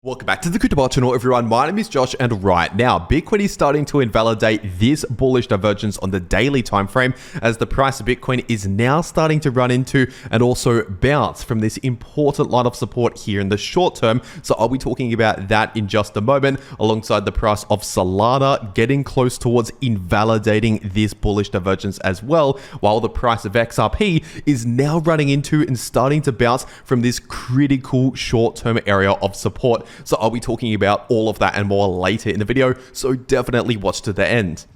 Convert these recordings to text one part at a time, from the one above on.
Welcome back to the cryptowrld channel, everyone. My name is Josh, and right now, Bitcoin is starting to invalidate this bullish divergence on the daily time frame, as the price of Bitcoin is now starting to run into and also bounce from this important line of support here in the short term. So I'll be talking about that in just a moment, alongside the price of Solana getting close towards invalidating this bullish divergence as well, while the price of XRP is now running into and starting to bounce from this critical short-term area of support. So I'll be talking about all of that and more later in the video, so definitely watch to the end.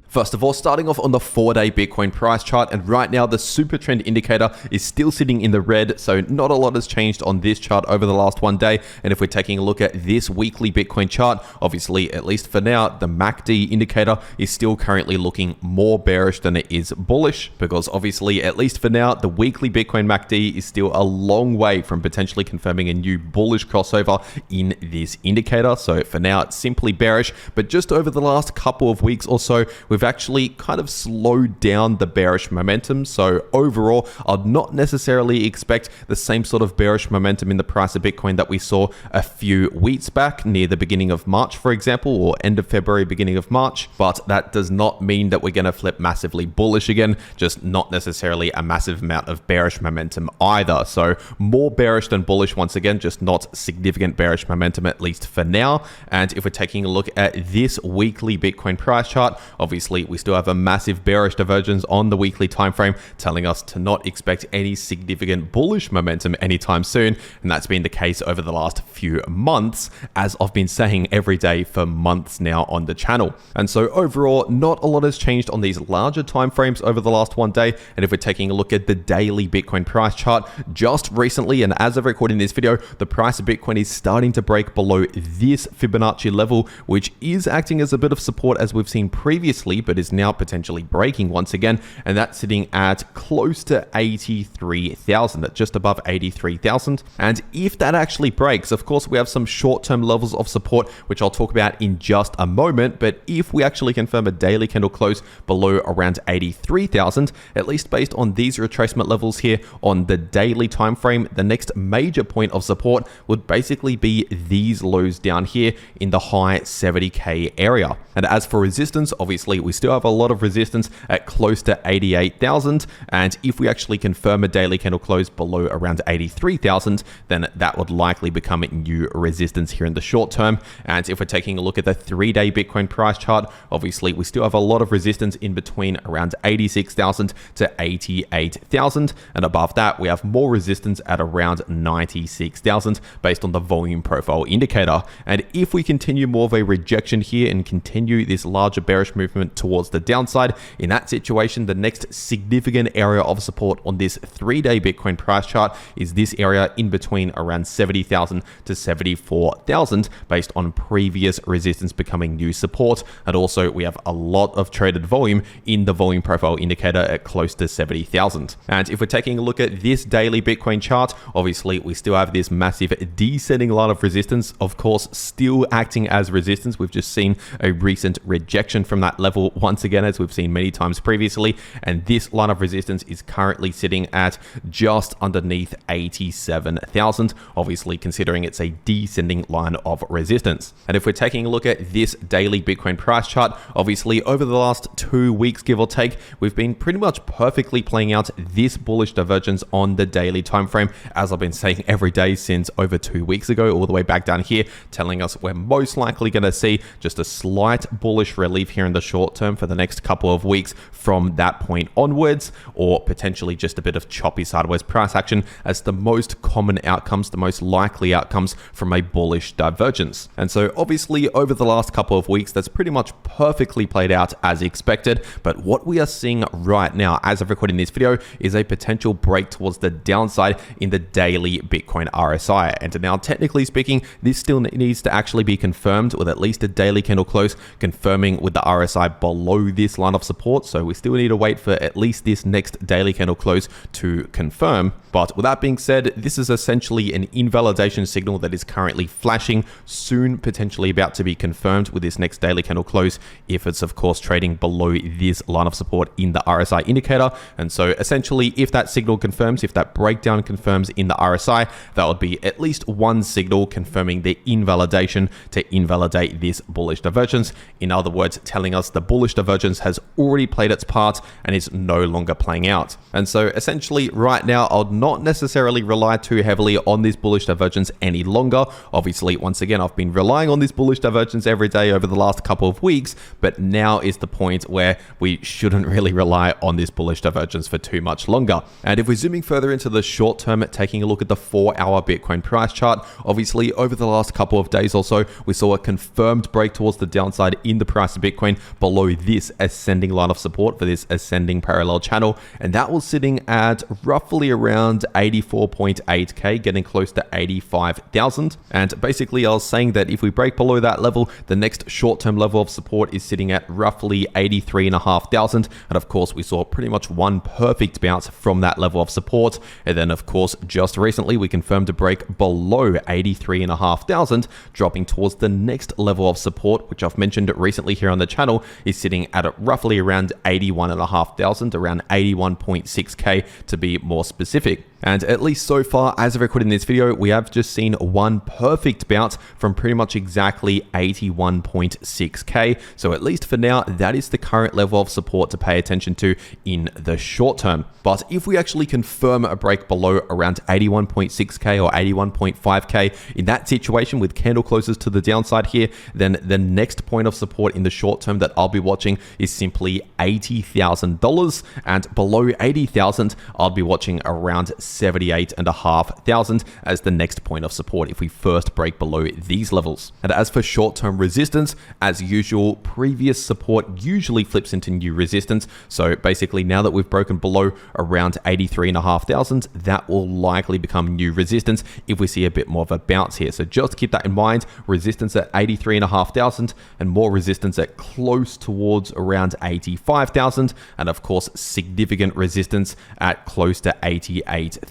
First of all, starting off on the 4-day Bitcoin price chart, and right now the super trend indicator is still sitting in the red, so not a lot has changed on this chart over the last one day. And if we're taking a look at this weekly Bitcoin chart, obviously, at least for now, the MACD indicator is still currently looking more bearish than it is bullish, because obviously, at least for now, the weekly Bitcoin MACD is still a long way from potentially confirming a new bullish crossover in this indicator. So for now, it's simply bearish, but just over the last couple of weeks or so, we've actually kind of slowed down the bearish momentum. So overall, I'd not necessarily expect the same sort of bearish momentum in the price of Bitcoin that we saw a few weeks back near the beginning of March, for example, or end of February, beginning of March. But that does not mean that we're going to flip massively bullish again, just not necessarily a massive amount of bearish momentum either. So more bearish than bullish once again, just not significant bearish momentum, at least for now. And if we're taking a look at this weekly Bitcoin price chart, obviously we still have a massive bearish divergence on the weekly time frame, telling us to not expect any significant bullish momentum anytime soon. And that's been the case over the last few months, as I've been saying every day for months now on the channel. And so overall, not a lot has changed on these larger time frames over the last one day. And if we're taking a look at the daily Bitcoin price chart, just recently, and as of recording this video, the price of Bitcoin is starting to break below this Fibonacci level, which is acting as a bit of support as we've seen previously, but is now potentially breaking once again, and that's sitting at close to 83,000, at just above 83,000. And if that actually breaks, of course, we have some short-term levels of support, which I'll talk about in just a moment. But if we actually confirm a daily candle close below around 83,000, at least based on these retracement levels here on the daily time frame, the next major point of support would basically be these lows down here in the high 70k area. And as for resistance, obviously we still have a lot of resistance at close to 88,000, and if we actually confirm a daily candle close below around 83,000, then that would likely become a new resistance here in the short term. And if we're taking a look at the 3-day Bitcoin price chart, obviously we still have a lot of resistance in between around 86,000 to 88,000, and above that we have more resistance at around 96,000 based on the volume profile indicator. And if we continue more of a rejection here and continue this larger bearish movement towards the downside, in that situation, the next significant area of support on this 3-day Bitcoin price chart is this area in between around 70,000 to 74,000, based on previous resistance becoming new support. And also we have a lot of traded volume in the volume profile indicator at close to 70,000. And if we're taking a look at this daily Bitcoin chart, obviously we still have this massive descending line of resistance, of course, still acting as resistance. We've just seen a recent rejection from that level once again, as we've seen many times previously, and this line of resistance is currently sitting at just underneath 87,000, obviously considering it's a descending line of resistance. And if we're taking a look at this daily Bitcoin price chart, obviously over the last 2 weeks, give or take, we've been pretty much perfectly playing out this bullish divergence on the daily time frame, as I've been saying every day since over 2 weeks ago, all the way back down here, telling us we're most likely going to see just a slight bullish relief here in the short term for the next couple of weeks from that point onwards, or potentially just a bit of choppy sideways price action as the most common outcomes, the most likely outcomes from a bullish divergence. And so obviously over the last couple of weeks, that's pretty much perfectly played out as expected. But what we are seeing right now, as of recording this video, is a potential break towards the downside in the daily Bitcoin RSI. And now, technically speaking, this still needs to actually be confirmed with at least a daily candle close confirming with the RSI below this line of support. So we still need to wait for at least this next daily candle close to confirm. But with that being said, this is essentially an invalidation signal that is currently flashing, soon potentially about to be confirmed with this next daily candle close, if it's of course trading below this line of support in the RSI indicator. And so essentially, if that signal confirms, if that breakdown confirms in the RSI, that would be at least one signal confirming the invalidation to invalidate this bullish divergence. In other words, telling us the bullish divergence has already played its part and is no longer playing out. And so essentially right now, I'll not necessarily rely too heavily on this bullish divergence any longer. Obviously, once again, I've been relying on this bullish divergence every day over the last couple of weeks, but now is the point where we shouldn't really rely on this bullish divergence for too much longer. And if we're zooming further into the short term, taking a look at the 4-hour Bitcoin price chart, obviously over the last couple of days or so, we saw a confirmed break towards the downside in the price of Bitcoin below this ascending line of support for this ascending parallel channel. And that was sitting at roughly around 84.8k, getting close to 85,000. And basically, I was saying that if we break below that level, the next short-term level of support is sitting at roughly 83,500. And of course, we saw pretty much one perfect bounce from that level of support. And then, of course, just recently, we confirmed a break below 83,500, dropping towards the next level of support, which I've mentioned recently here on the channel, is sitting at roughly around 81,500, around 81.6k to be more specific. And at least so far, as of recording this video, we have just seen one perfect bounce from pretty much exactly 81.6k. So at least for now, that is the current level of support to pay attention to in the short term. But if we actually confirm a break below around 81.6k or 81.5k, in that situation with candle closes to the downside here, then the next point of support in the short term that I'll be watching is simply $80,000. And below 80,000, I'll be watching around 78,500 as the next point of support if we first break below these levels. And as for short-term resistance, as usual, previous support usually flips into new resistance. So basically, now that we've broken below around 83,500, that will likely become new resistance if we see a bit more of a bounce here. So just keep that in mind, resistance at 83,500 and more resistance at close towards around 85,000. And of course, significant resistance at close to 88,000.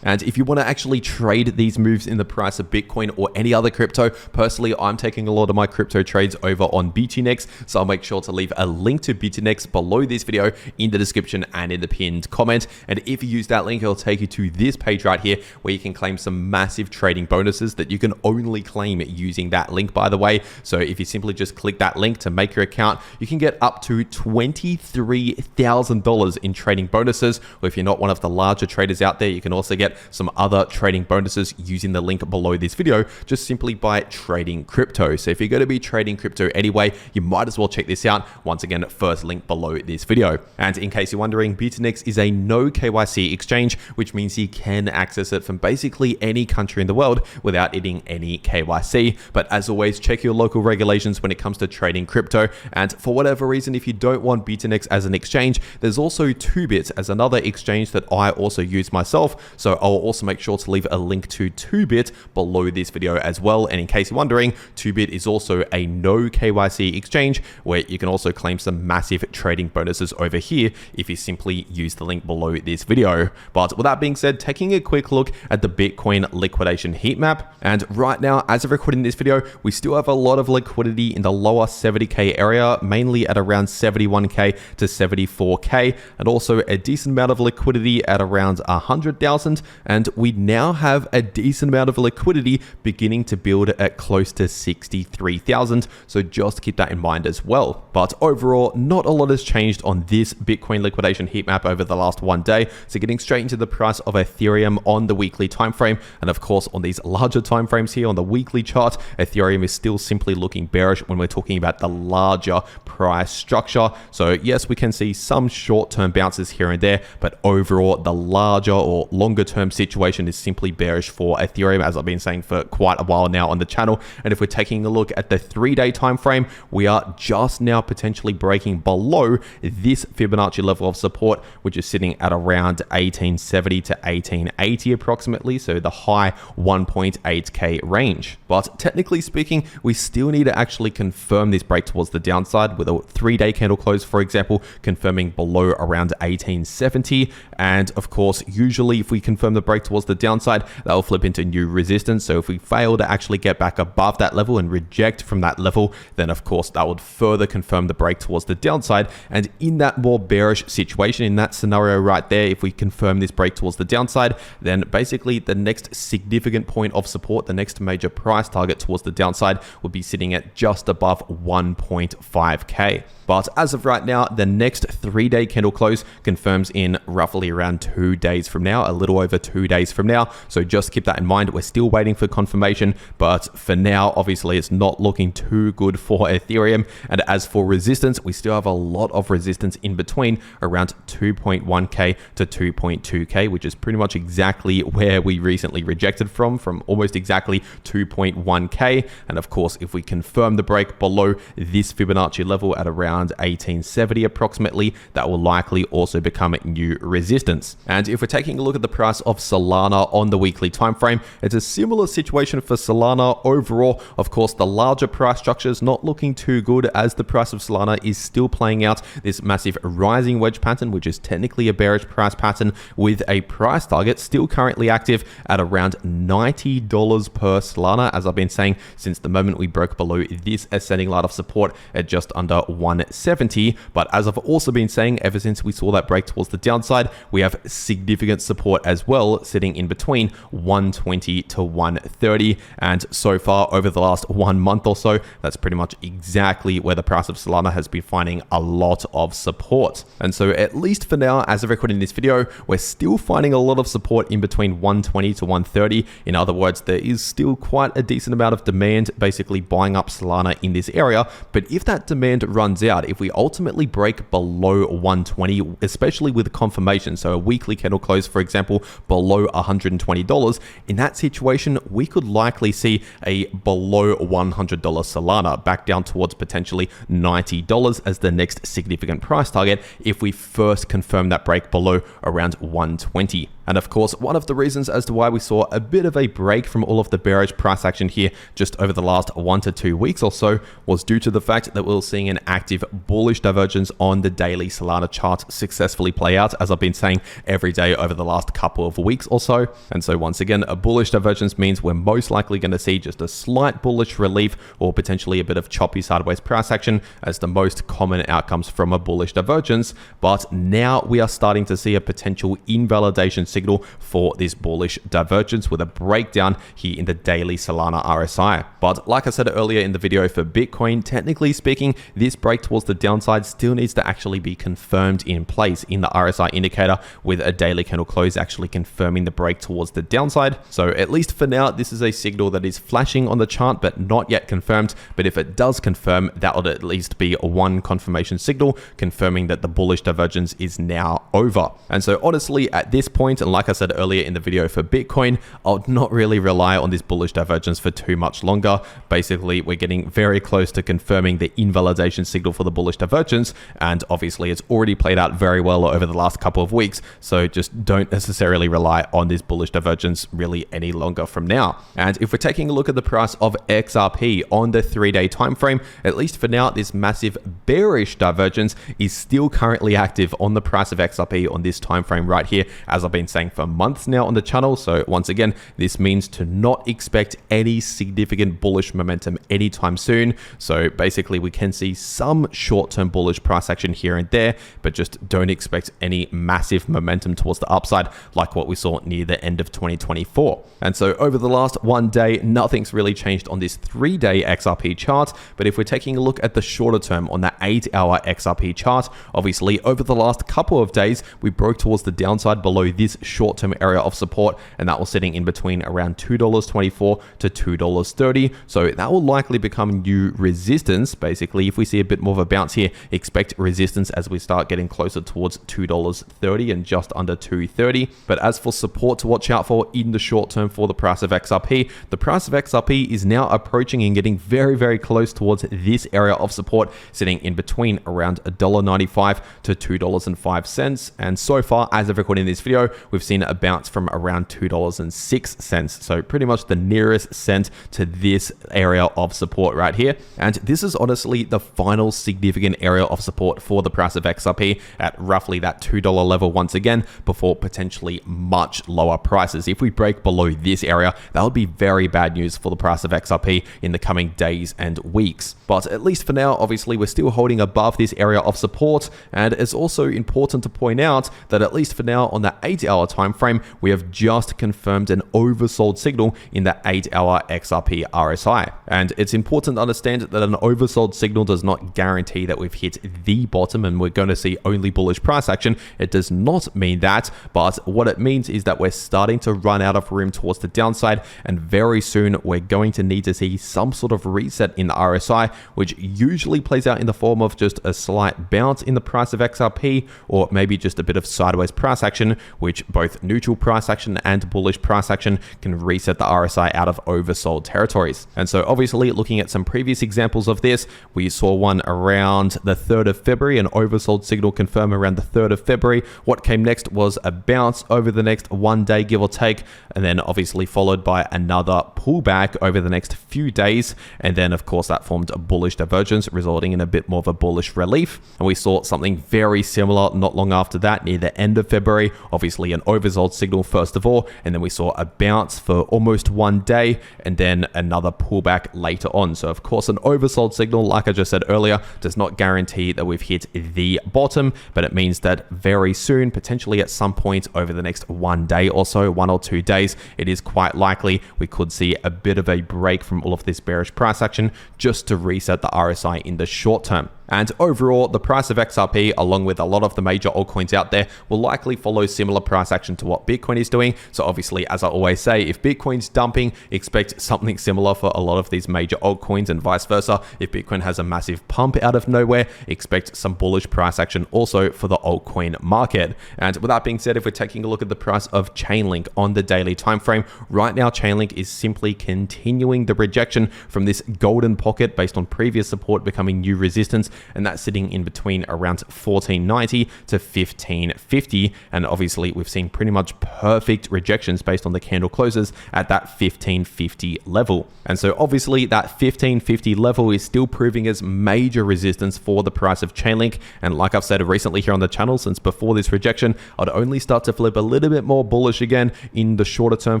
And if you want to actually trade these moves in the price of Bitcoin or any other crypto, personally, I'm taking a lot of my crypto trades over on BTNex. So I'll make sure to leave a link to BTNex below this video in the description and in the pinned comment. And if you use that link, it'll take you to this page right here where you can claim some massive trading bonuses that you can only claim using that link, by the way. So if you simply just click that link to make your account, you can get up to $23,000 in trading bonuses. Or if you're not one of the larger traders out there, you can also get some other trading bonuses using the link below this video, just simply by trading crypto. So if you're going to be trading crypto anyway, you might as well check this out. Once again, first link below this video. And in case you're wondering, BTNex is a no KYC exchange, which means you can access it from basically any country in the world without needing any KYC. But as always, check your local regulations when it comes to trading crypto. And for whatever reason, if you don't want BTNex as an exchange, there's also 2bit as another exchange that I also use myself. So I'll also make sure to leave a link to 2bit below this video as well. And in case you're wondering, 2bit is also a no KYC exchange where you can also claim some massive trading bonuses over here if you simply use the link below this video. But with that being said, taking a quick look at the Bitcoin liquidation heat map. And right now, as of recording this video, we still have a lot of liquidity in the lower 70k area, mainly at around 71k to 74k, and also a decent amount of liquidity at around 100,000. And we now have a decent amount of liquidity beginning to build at close to 63,000. So just keep that in mind as well. But overall, not a lot has changed on this Bitcoin liquidation heat map over the last one day. So getting straight into the price of Ethereum on the weekly time frame, and of course on these larger time frames here on the weekly chart, Ethereum is still simply looking bearish when we're talking about the larger price structure. So yes, we can see some short-term bounces here and there, but overall the larger or longer term situation is simply bearish for Ethereum, as I've been saying for quite a while now on the channel. And if we're taking a look at the 3-day time frame, we are just now potentially breaking below this Fibonacci level of support, which is sitting at around 1870 to 1880 approximately, so the high 1.8k range. But technically speaking, we still need to actually confirm this break towards the downside with a 3-day candle close, for example, confirming below around 1870. And of course, usually if we confirm the break towards the downside, that will flip into new resistance. So if we fail to actually get back above that level and reject from that level, then of course that would further confirm the break towards the downside. And in that more bearish situation, in that scenario right there, if we confirm this break towards the downside, then basically the next significant point of support, the next major price target towards the downside, would be sitting at just above 1.5k. But as of right now, the next 3-day candle close confirms in roughly around 2 days from now, a little over 2 days from now. So just keep that in mind. We're still waiting for confirmation, but for now, obviously, it's not looking too good for Ethereum. And as for resistance, we still have a lot of resistance in between, around 2.1k to 2.2k, which is pretty much exactly where we recently rejected from almost exactly 2.1k. And of course, if we confirm the break below this Fibonacci level at around 1870 approximately, that will likely also become new resistance. And if we're taking a look at the price of Solana on the weekly time frame, it's a similar situation for Solana overall. Of course, the larger price structure is not looking too good, as the price of Solana is still playing out this massive rising wedge pattern, which is technically a bearish price pattern, with a price target still currently active at around $90 per Solana, as I've been saying since the moment we broke below this ascending line of support at just under 170. But as I've also been saying, ever since we saw that break towards the downside, we have significant support as well, sitting in between 120 to 130. And so far over the last 1 month or so, that's pretty much exactly where the price of Solana has been finding a lot of support. And so at least for now, as of recording this video, we're still finding a lot of support in between 120 to 130. In other words, there is still quite a decent amount of demand basically buying up Solana in this area. But if that demand runs out, if we ultimately break below 120, especially with confirmation, so a weekly candle close, for example, below $120, in that situation, we could likely see a below $100 Solana back down towards potentially $90 as the next significant price target if we first confirm that break below around 120. And of course, one of the reasons as to why we saw a bit of a break from all of the bearish price action here just over the last 1 to 2 weeks or so was due to the fact that we were seeing an active bullish divergence on the daily Solana chart successfully play out, as I've been saying every day over the last couple of weeks or so. And so once again, a bullish divergence means we're most likely going to see just a slight bullish relief or potentially a bit of choppy sideways price action as the most common outcomes from a bullish divergence. But now we are starting to see a potential invalidation signal for this bullish divergence with a breakdown here in the daily Solana RSI. But like I said earlier in the video, for Bitcoin, technically speaking, this break towards the downside still needs to actually be confirmed in place in the RSI indicator, with a daily candle close actually confirming the break towards the downside. So at least for now, this is a signal that is flashing on the chart but not yet confirmed. But if it does confirm, that would at least be one confirmation signal confirming that the bullish divergence is now over. And so honestly, at this point, and like I said earlier in the video, for Bitcoin, I would not really rely on this bullish divergence for too much longer. Basically, we're getting very close to confirming the invalidation signal for the bullish divergence, and obviously it's already played out very well over the last couple of weeks, so just don't necessarily rely on this bullish divergence really any longer from now. And if we're taking a look at the price of XRP on the 3-day time frame, at least for now, this massive bearish divergence is still currently active on the price of XRP on this time frame right here, as I've been saying for months now on the channel. So once again, this means to not expect any significant bullish momentum anytime soon. So basically, we can see some short-term bullish price action here and there, but just don't expect any massive momentum towards the upside like what we saw near the end of 2024. And so over the last 1 day, nothing's really changed on this 3-day XRP chart. But if we're taking a look at the shorter term on that 8-hour XRP chart, obviously over the last couple of days, we broke towards the downside below this short-term area of support, and that was sitting in between around $2.24 to $2.30. So that will likely become new resistance. Basically, if we see a bit more of a bounce here, expect resistance as we start getting closer towards $2.30 and just under $2.30. 230. But as for support to watch out for in the short term for the price of XRP, the price of XRP is now approaching and getting very, very close towards this area of support, sitting in between around $1.95 to $2.05. And so far, as of recording this video, we've seen a bounce from around $2.06. So pretty much the nearest cent to this area of support right here. And this is honestly the final significant area of support for the price of XRP at roughly that $2 level once again, before potentially much lower prices. If we break below this area, that would be very bad news for the price of XRP in the coming days and weeks. But at least for now, obviously, we're still holding above this area of support. And it's also important to point out that at least for now, on the 8-hour time frame, we have just confirmed an oversold signal in the 8-hour XRP RSI. And it's important to understand that an oversold signal does not guarantee that we've hit the bottom and we're going to see only bullish price action. It does not mean that, but what it means is that we're starting to run out of room towards the downside, and very soon we're going to need to see some sort of reset in the RSI, which usually plays out in the form of just a slight bounce in the price of XRP, or maybe just a bit of sideways price action, which both neutral price action and bullish price action can reset the RSI out of oversold territories. And so obviously, looking at some previous examples of this, we saw one around the 3rd of February, an oversold signal confirmed around the 3rd of February. What came next was a bounce over the next 1 day, give or take, and then obviously followed by another pullback over the next few days. And then of course that formed a bullish divergence, resulting in a bit more of a bullish relief. And we saw something very similar not long after that, near the end of February, obviously an oversold signal first of all, and then we saw a bounce for almost 1 day and then another pullback later on. So of course an oversold signal, like I just said earlier, does not guarantee that we've hit the bottom, but it means that very soon, potentially at some point over the next 1 day or so, 1 or 2 days, it is quite likely we could see a bit of a break from all of this bearish price action just to reset the RSI in the short term. And overall, the price of XRP, along with a lot of the major altcoins out there, will likely follow similar price action to what Bitcoin is doing. So obviously, as I always say, if Bitcoin's dumping, expect something similar for a lot of these major altcoins, and vice versa. If Bitcoin has a massive pump out of nowhere, expect some bullish price action also for the altcoin market. And with that being said, if we're taking a look at the price of Chainlink on the daily time frame, right now Chainlink is simply continuing the rejection from this golden pocket based on previous support becoming new resistance, and that's sitting in between around 1490 to 1550. And obviously we've seen pretty much perfect rejections based on the candle closes at that 1550 level. And so obviously that 1550 level is still proving as major resistance for the price of Chainlink. And like I've said recently here on the channel, since before this rejection, I'd only start to flip a little bit more bullish again in the shorter term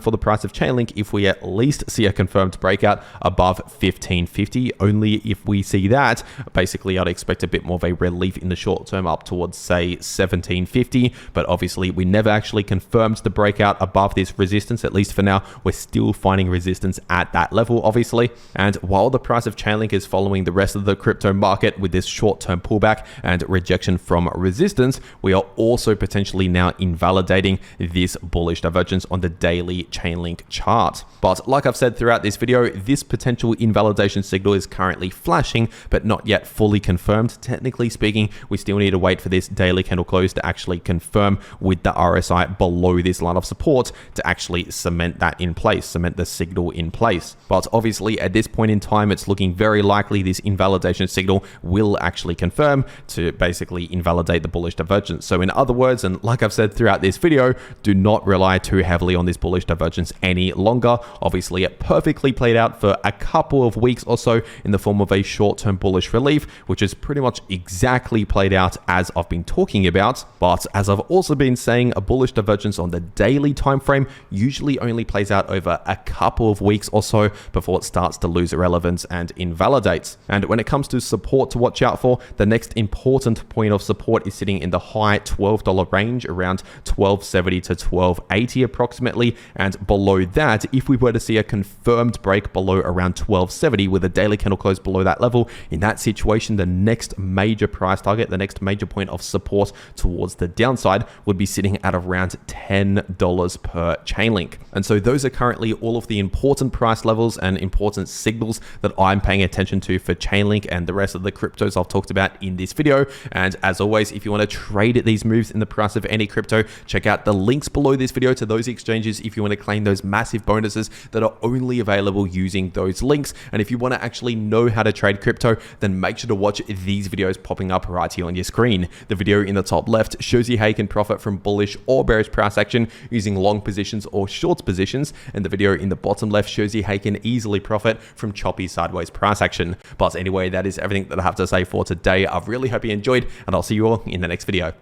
for the price of Chainlink if we at least see a confirmed breakout above 1550. Only if we see that, basically I'd expect a bit more of a relief in the short term up towards, say, 1750. But obviously we never actually confirmed the breakout above this resistance. At least for now, we're still finding resistance at that level, obviously. And while the price of Chainlink is following the rest of the crypto market with this short-term pullback and rejection from resistance, we are also potentially now invalidating this bullish divergence on the daily Chainlink chart. But like I've said throughout this video, this potential invalidation signal is currently flashing, but not yet fully confirmed. Technically speaking, we still need to wait for this daily candle close to actually confirm with the RSI below this line of support to actually cement that in place, cement the signal in place. But obviously at this point in time, it's looking very likely this invalidation signal will actually confirm to basically invalidate the bullish divergence. So in other words, and like I've said throughout this video, do not rely too heavily on this bullish divergence any longer. Obviously it perfectly played out for a couple of weeks or so in the form of a short-term bullish relief, which is pretty much exactly played out as I've been talking about. But as I've also been saying, a bullish divergence on the daily time frame usually only plays out over a couple of weeks or so before it starts to lose relevance and invalidates. And when it comes to support to watch out for, the next important point of support is sitting in the high $12 range, around $12.70 to $12.80 approximately. And below that, if we were to see a confirmed break below around $12.70 with a daily candle close below that level, in that situation, the next major price target, the next major point of support towards the downside would be sitting at around $10 per Chainlink. And so those are currently all of the important price levels and important signals that I'm paying attention to for Chainlink and the rest of the cryptos I've talked about in this video. And as always, if you want to trade these moves in the price of any crypto, check out the links below this video to those exchanges if you want to claim those massive bonuses that are only available using those links. And if you want to actually know how to trade crypto, then make sure to watch these videos popping up right here on your screen. The video in the top left shows you how you can profit from bullish or bearish price action using long positions or short positions, and the video in the bottom left shows you how you can easily profit from choppy sideways price action. But anyway, that is everything that I have to say for today. I really hope you enjoyed, and I'll see you all in the next video.